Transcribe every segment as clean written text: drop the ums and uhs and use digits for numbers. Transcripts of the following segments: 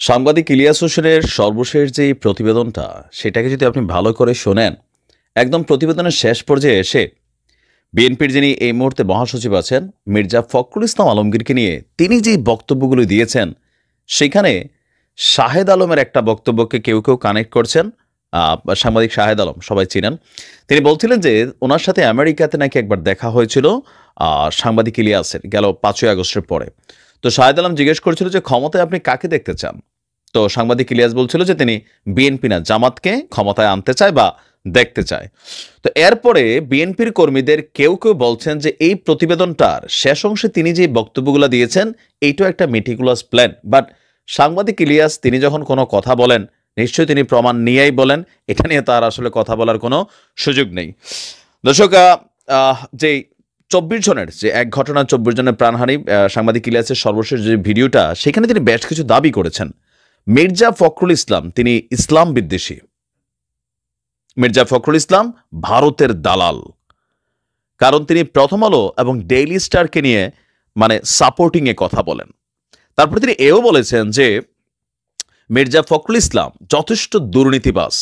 সাংবাদিক ইলিয়াস হোসেনের সর্বশেষ যে প্রতিবেদনটা সেটাকে যদি আপনি ভালো করে শোনেন, একদম প্রতিবেদনের শেষ পর্যায়ে এসে বিএনপির যিনি এই মুহূর্তে মহাসচিব আছেন মির্জা ফখরুল ইসলাম আলমগীরকে নিয়ে তিনি যেই বক্তব্যগুলো দিয়েছেন, সেখানে শাহেদ আলমের একটা বক্তব্যকে কেউ কেউ কানেক্ট করছেন। সাংবাদিক শাহেদ আলম সবাই চিনেন। তিনি বলছিলেন যে ওনার সাথে আমেরিকাতে নাকি একবার দেখা হয়েছিল সাংবাদিক ইলিয়াসের, গেল 5ই আগস্টের পরে। তো শাহেদ আলম জিজ্ঞেস করছিল যে ক্ষমতায় আপনি কাকে দেখতে চান। তো সাংবাদিক ইলিয়াস বলছিল যে তিনি বিএনপি না জামাতকে ক্ষমতায় আনতে চায় বা দেখতে চায়। তো এরপরে বিএনপির কর্মীদের কেউ কেউ বলছেন যে এই প্রতিবেদনটার শেষ অংশে তিনি যে বক্তব্যগুলো দিয়েছেন এইটাও একটা মেটিকুলাস প্ল্যান। বাট সাংবাদিক ইলিয়াস তিনি যখন কোনো কথা বলেন নিশ্চয়ই তিনি প্রমাণ নিয়েই বলেন, এটা নিয়ে তার আসলে কথা বলার কোনো সুযোগ নেই। দর্শক, যে 24 জনের যে এক ঘটনা 24 জনের প্রাণহানি, সাংবাদিক ইলিয়াসের সর্বশেষ যে ভিডিওটা, সেখানে তিনি বেশ কিছু দাবি করেছেন। মির্জা ফখরুল ইসলাম তিনি ইসলাম বিদ্বেষী, মির্জা ফখরুল ইসলাম ভারতের দালাল, কারণ তিনি প্রথম আলো এবং ডেইলি স্টারকে নিয়ে সাপোর্টিংয়ে কথা বলেন। তারপরে তিনি এও বলেছেন যে মির্জা ফখরুল ইসলাম যথেষ্ট দুর্নীতিবাজ,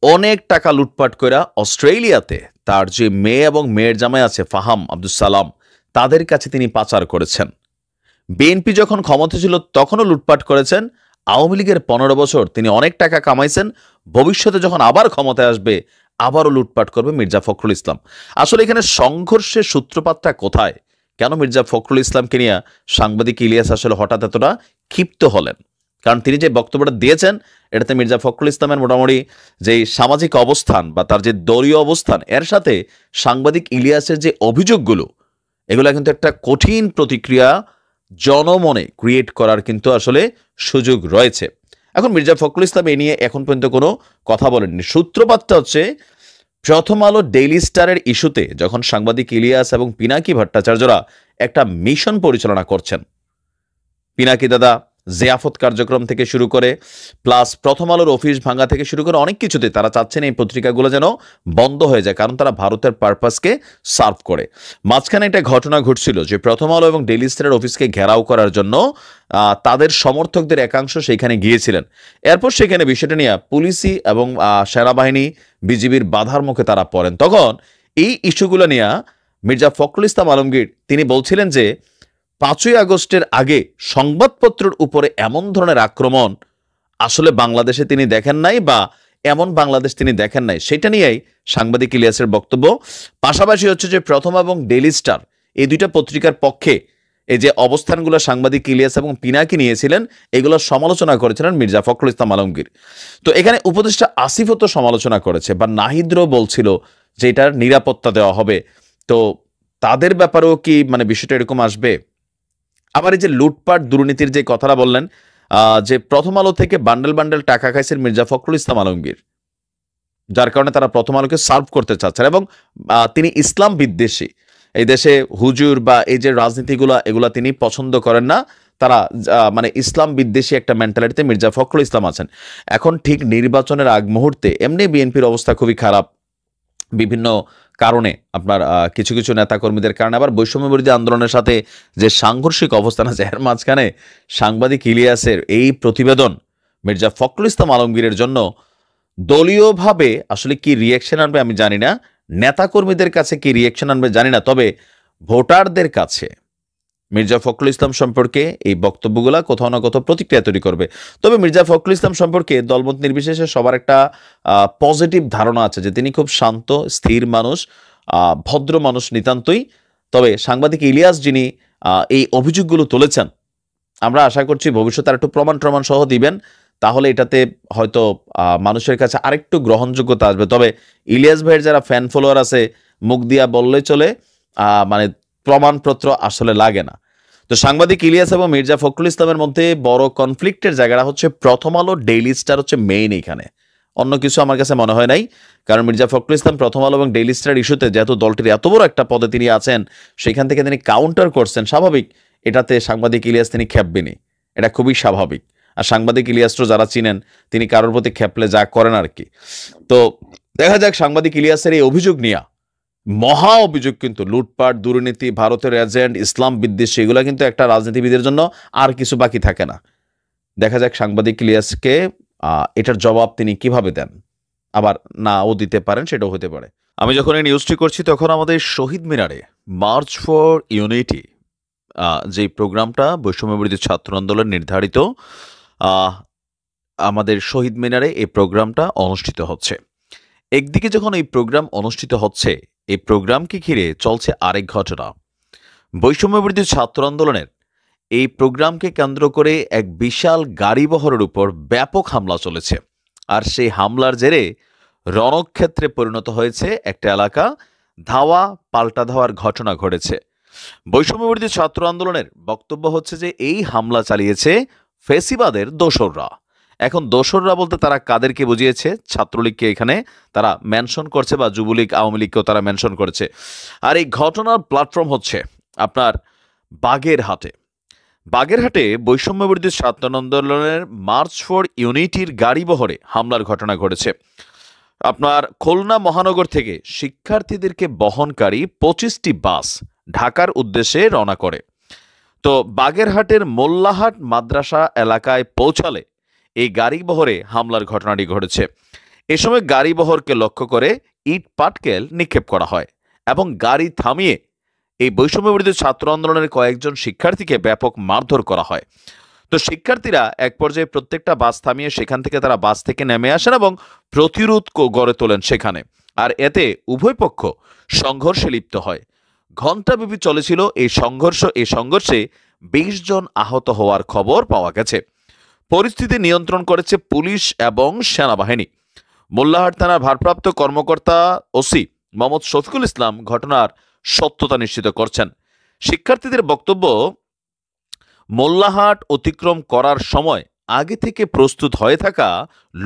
অনেক টাকা লুটপাট করে অস্ট্রেলিয়াতে তার যে মেয়ে এবং মেয়ের জামাই আছে ফাহাম আব্দুল সালাম, তাদের কাছে তিনি পাচার করেছেন। বিএনপি যখন ক্ষমতা ছিল তখনও লুটপাট করেছেন। আওয়ামী লীগের 15 বছর তিনি অনেক টাকা কামাইছেন। ভবিষ্যতে যখন আবার ক্ষমতায় আসবে আবারও লুটপাট করবে মির্জা ফখরুল ইসলাম। আসলে এখানে সংঘর্ষের সূত্রপাতটা কোথায়? কেন মির্জা ফখরুল ইসলামকে নিয়ে সাংবাদিক ইলিয়াস আসলে হঠাৎ এতটা ক্ষিপ্ত হলেন? কারণ তিনি যে বক্তব্যটা দিয়েছেন এটাতে মির্জা ফখরুল ইসলামের মোটামুটি যে সামাজিক অবস্থান বা তার যে দলীয় অবস্থান, এর সাথে সাংবাদিক ইলিয়াসের যে অভিযোগগুলো, এগুলো কিন্তু একটা কঠিন প্রতিক্রিয়া জনমনে ক্রিয়েট করার কিন্তু আসলে সুযোগ রয়েছে। এখন মির্জা ফখরুল ইসলাম এ নিয়ে এখন পর্যন্ত কোনো কথা বলেননি। সূত্রপাতটা হচ্ছে প্রথম আলো ডেইলি স্টারের ইস্যুতে যখন সাংবাদিক ইলিয়াস এবং পিনাকি ভট্টাচার্যরা একটা মিশন পরিচালনা করছেন। পিনাকি দাদা জিয়াফত কার্যক্রম থেকে শুরু করে প্লাস প্রথম আলোর অফিস ভাঙা থেকে শুরু করে অনেক কিছুতে তারা চাচ্ছেন এই পত্রিকাগুলো যেন বন্ধ হয়ে যায়, কারণ তারা ভারতের পারপাসকে সার্ভ করে। মাঝখানে একটা ঘটনা ঘটছিল যে প্রথম আলো এবং ডেইলি স্টারের অফিসকে ঘেরাও করার জন্য তাদের সমর্থকদের একাংশ সেখানে গিয়েছিলেন। এরপর সেখানে বিষয়টা নিয়ে পুলিশি এবং সেনাবাহিনী বিজিবির বাধার মুখে তারা পড়েন। তখন এই ইস্যুগুলো নিয়ে মির্জা ফখরুল ইসলাম আলমগীর তিনি বলছিলেন যে 5ই আগস্টের আগে সংবাদপত্রের উপরে এমন ধরনের আক্রমণ আসলে বাংলাদেশে তিনি দেখেন নাই, বা এমন বাংলাদেশ তিনি দেখেন নাই, সেটা নিয়েই সাংবাদিক ইলিয়াসের বক্তব্য। পাশাপাশি হচ্ছে যে প্রথম এবং ডেইলি স্টার এই দুইটা পত্রিকার পক্ষে এই যে অবস্থানগুলো সাংবাদিক ইলিয়াস এবং পিনাকি নিয়েছিলেন, এগুলোর সমালোচনা করেছিলেন মির্জা ফখরুল ইসলাম আলমগীর। তো এখানে উপদেষ্টা আসিফও তো সমালোচনা করেছে, বা নাহিদরও বলছিল যে এটার নিরাপত্তা দেওয়া হবে। তো তাদের ব্যাপারেও কি বিষয়টা এরকম আসবে? আবার এই যে লুটপাট দুর্নীতির যে কথাটা বললেন, যে প্রথম আলো থেকে বান্ডেল বান্ডেল টাকা খাইছেন মির্জা ফখরুল ইসলাম আলমগীর, যার কারণে তারা প্রথম আলোকে সার্ভ করতে চাচ্ছেন, এবং তিনি ইসলাম বিদ্বেষী। এই দেশে হুজুর বা এই যে রাজনীতিগুলা এগুলা তিনি পছন্দ করেন না। তারা ইসলাম বিদ্বেষী একটা মেন্টালিটিতে মির্জা ফখরুল ইসলাম আছেন। এখন ঠিক নির্বাচনের আগ মুহূর্তে এমনি বিএনপির অবস্থা খুবই খারাপ বিভিন্ন কারণে, আপনার কিছু কিছু নেতাকর্মীদের কারণে, আবার বৈষম্য বিরোধী আন্দোলনের সাথে যে সাংঘর্ষিক অবস্থান আছে, এর মাঝখানে সাংবাদিক ইলিয়াসের এই প্রতিবেদন মির্জা ফখরুল ইসলাম আলমগীরের জন্য দলীয়ভাবে আসলে কি রিয়াকশন আনবে আমি জানি না, নেতাকর্মীদের কাছে কি রিয়াকশন আনবে জানি না, তবে ভোটারদের কাছে মির্জা ফখরুল ইসলাম সম্পর্কে এই বক্তব্যগুলো কোথাও না কোথাও প্রতিক্রিয়া তৈরি করবে। তবে মির্জা ফখরুল ইসলাম সম্পর্কে দলমত নির্বিশেষে সবার একটা পজিটিভ ধারণা আছে যে তিনি খুব শান্ত স্থির মানুষ, ভদ্র মানুষ নিতান্তই। তবে সাংবাদিক ইলিয়াস যিনি এই অভিযোগগুলো তুলেছেন, আমরা আশা করছি ভবিষ্যতে আর একটু প্রমাণ সহ দিবেন, তাহলে এটাতে হয়তো মানুষের কাছে আরেকটু গ্রহণযোগ্যতা আসবে। তবে ইলিয়াস ভাইয়ের যারা ফ্যান ফলোয়ার আছে, মুখ দিয়া বললে চলে, প্রমাণপত্র আসলে লাগে না। তো সাংবাদিক ইলিয়াস এবং মির্জা ফখরুল ইসলামের মধ্যে বড় কনফ্লিক্টের জায়গাটা হচ্ছে প্রথম আলো ডেইলি স্টার হচ্ছে মেইন। এখানে অন্য কিছু আমার কাছে মনে হয় নাই, কারণ মির্জা ফখরুল ইসলাম প্রথম আলো এবং ডেইলি স্টার ইস্যুতে যেহেতু দলটির এত বড় একটা পদে তিনি আছেন, সেখান থেকে তিনি কাউন্টার করছেন, স্বাভাবিক এটাতে সাংবাদিক ইলিয়াস তিনি খেপবেনি, এটা খুবই স্বাভাবিক। আর সাংবাদিক ইলিয়াসও যারা চিনেন তিনি কারোর প্রতি খেপলে যা করেন আর কি। তো দেখা যাক সাংবাদিক ইলিয়াসের এই অভিযোগ নিয়ে, মহা অভিযোগ কিন্তু লুটপাট দুর্নীতি ভারতের এজেন্ট ইসলাম বিদ্বেষী, এগুলো কিন্তু একটা রাজনীতিবিদের জন্য আর কিছু বাকি থাকে না। দেখা যাক সাংবাদিক ইলিয়াসকে এটার জবাব তিনি কিভাবে দেন। আবার নাও দিতে পারেন, সেটাও হতে পারে। আমি যখন এই নিউজটি করছি তখন আমাদের শহীদ মিনারে মার্চ ফর ইউনিটি যেই প্রোগ্রামটা বৈষম্যবিরোধী ছাত্র আন্দোলন নির্ধারিত, আমাদের শহীদ মিনারে এই প্রোগ্রামটা অনুষ্ঠিত হচ্ছে। একদিকে যখন এই প্রোগ্রাম অনুষ্ঠিত হচ্ছে, এই প্রোগ্রামকে ঘিরে চলছে আরেক ঘটনা। বৈষম্যবিরোধী ছাত্র আন্দোলনের এই প্রোগ্রামকে কেন্দ্র করে এক বিশাল গাড়িবহরের উপর ব্যাপক হামলা চলেছে। আর সেই হামলার জেরে রণক্ষেত্রে পরিণত হয়েছে একটা এলাকা, ধাওয়া পাল্টা ধাওয়ার ঘটনা ঘটেছে। বৈষম্যবিরোধী ছাত্র আন্দোলনের বক্তব্য হচ্ছে যে এই হামলা চালিয়েছে ফেসিবাদের দোসররা। এখন দোসররা বলতে তারা কাদেরকে বুঝিয়েছে? ছাত্রলীগকে এখানে তারা মেনশন করছে, বা যুবলীগ আওয়ামী লীগকেও তারা মেনশন করেছে। আর এই ঘটনার প্ল্যাটফর্ম হচ্ছে আপনার বাগেরহাটে বৈষম্যবিরোধী ছাত্র আন্দোলনের মার্চ ফর ইউনিটির গাড়িবহরে হামলার ঘটনা ঘটেছে। আপনার খুলনা মহানগর থেকে শিক্ষার্থীদেরকে বহনকারী 25টি বাস ঢাকার উদ্দেশ্যে রওনা করে। তো বাগেরহাটের মোল্লাহাট মাদ্রাসা এলাকায় পৌঁছালে এই গাড়িবহরে হামলার ঘটনাটি ঘটেছে। এ সময় গাড়িবহরকে লক্ষ্য করে ইট পাটকেল নিক্ষেপ করা হয় এবং গাড়ি থামিয়ে এই বৈষম্যবিরোধী ছাত্র আন্দোলনের কয়েকজন শিক্ষার্থীকে ব্যাপক মারধর করা হয়। তো শিক্ষার্থীরা এক পর্যায়ে প্রত্যেকটা বাস থামিয়ে সেখান থেকে তারা বাস থেকে নেমে আসেন এবং প্রতিরোধ গড়ে তোলেন সেখানে। আর এতে উভয় পক্ষ সংঘর্ষে লিপ্ত হয়। ঘণ্টাব্যাপী চলেছিল এই সংঘর্ষে 20 জন আহত হওয়ার খবর পাওয়া গেছে। পরিস্থিতি নিয়ন্ত্রণ করেছে পুলিশ এবং সেনাবাহিনী। মোল্লাহাট থানার ভারপ্রাপ্ত কর্মকর্তা ওসি মোহাম্মদ শফিকুল ইসলাম ঘটনার সত্যতা নিশ্চিত করছেন। শিক্ষার্থীদের বক্তব্য, মোল্লাহাট অতিক্রম করার সময় আগে থেকে প্রস্তুত হয়ে থাকা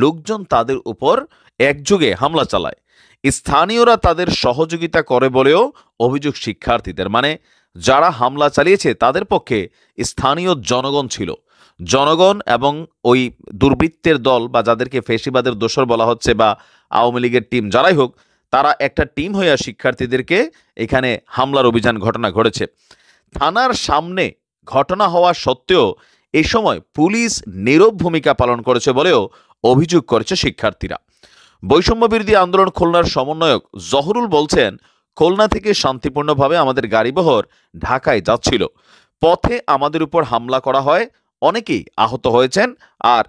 লোকজন তাদের উপর একযোগে হামলা চালায়। স্থানীয়রা তাদের সহযোগিতা করে বলেও অভিযোগ শিক্ষার্থীদের। মানে যারা হামলা চালিয়েছে তাদের পক্ষে স্থানীয় জনগণ ছিল। জনগণ এবং ওই দুর্বৃত্তের দল, বা যাদেরকে ফেসিবাদের দোসর বলা হচ্ছে, বা আওয়ামী লীগের টিম যারাই হোক, তারা একটা টিম হইয়া শিক্ষার্থীদেরকে এখানে হামলার অভিযান ঘটনা ঘটেছে। থানার সামনে ঘটনা হওয়া সত্ত্বেও এই সময় পুলিশ নীরব ভূমিকা পালন করেছে বলেও অভিযোগ করেছে শিক্ষার্থীরা। বৈষম্য বিরোধী আন্দোলন খুলনার সমন্বয়ক জহরুল বলছেন, খুলনা থেকে শান্তিপূর্ণভাবে আমাদের গাড়িবহর ঢাকায় যাচ্ছিল। পথে আমাদের উপর হামলা করা হয়, অনেকেই আহত হয়েছেন। আর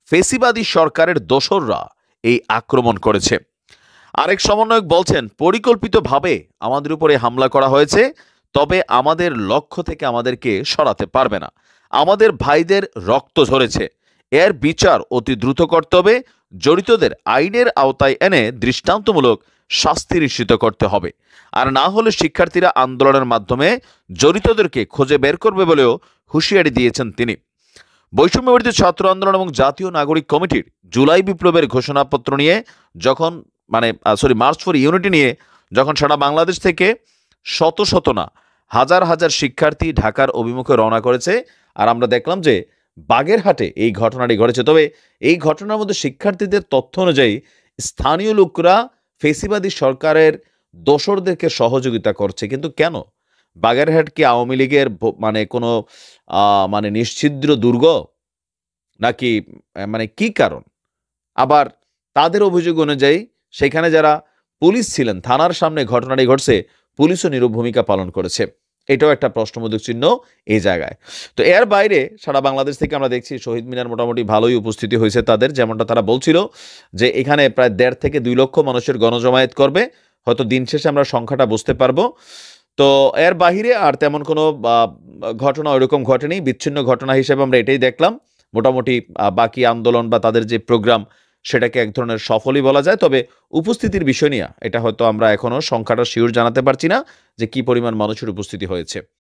ফেসিবাদী সরকারের দোসররা এই আক্রমণ করেছে। আরেক সমন্বয়ক বলছেন, পরিকল্পিতভাবে আমাদের উপরে হামলা করা হয়েছে, তবে আমাদের লক্ষ্য থেকে আমাদেরকে সরাতে পারবে না। আমাদের ভাইদের রক্ত ঝরেছে, এর বিচার অতি দ্রুত করতে হবে। জড়িতদের আইনের আওতায় এনে দৃষ্টান্তমূলক শাস্তি নিশ্চিত করতে হবে। আর না হলে শিক্ষার্থীরা আন্দোলনের মাধ্যমে জড়িতদেরকে খুঁজে বের করবে বলেও হুঁশিয়ারি দিয়েছেন তিনি। বৈষম্যবিরোধী ছাত্র আন্দোলন এবং জাতীয় নাগরিক কমিটির জুলাই বিপ্লবের ঘোষণাপত্র নিয়ে যখন মার্চ ফর ইউনিটি নিয়ে যখন সারা বাংলাদেশ থেকে শত না হাজার হাজার শিক্ষার্থী ঢাকার অভিমুখে রওনা করেছে, আর আমরা দেখলাম যে বাগেরহাটে এই ঘটনাটি ঘটেছে। তবে এই ঘটনার মধ্যে শিক্ষার্থীদের তথ্য অনুযায়ী স্থানীয় লোকরা ফেসিবাদী সরকারের দোসরদেরকে সহযোগিতা করছে। কিন্তু কেন? বাগেরহাট কি আওয়ামী লীগের মানে কোনো মানে নিশ্ছিদ্র দুর্গ নাকি? মানে কি কারণ? আবার তাদের অভিযোগ অনুযায়ী সেখানে যারা পুলিশ ছিলেন, থানার সামনে ঘটনাটি ঘটছে, পুলিশও নীরব ভূমিকা পালন করেছে। এটাও একটা প্রশ্নবোধক চিহ্ন এই জায়গায়। তো এর বাইরে সারা বাংলাদেশ থেকে আমরা দেখছি শহীদ মিনার মোটামুটি ভালোই উপস্থিতি হয়েছে তাদের, যেমনটা তারা বলছিল যে এখানে প্রায় 1.5 থেকে 2 লক্ষ মানুষের গণজমায়েত করবে। হয়তো দিন শেষে আমরা সংখ্যাটা বুঝতে পারবো। তো এর বাহিরে আর তেমন কোনো ঘটনা ওইরকম ঘটেনি। বিচ্ছিন্ন ঘটনা হিসেবে আমরা এটাই দেখলাম। মোটামুটি বাকি আন্দোলন বা তাদের যে প্রোগ্রাম, সেটাকে এক ধরনের সফলই বলা যায়। তবে উপস্থিতির বিষয় নিয়ে এটা হয়তো আমরা এখনো সংখ্যাটা শিওর জানাতে পারছি না যে কি পরিমাণ মানুষের উপস্থিতি হয়েছে।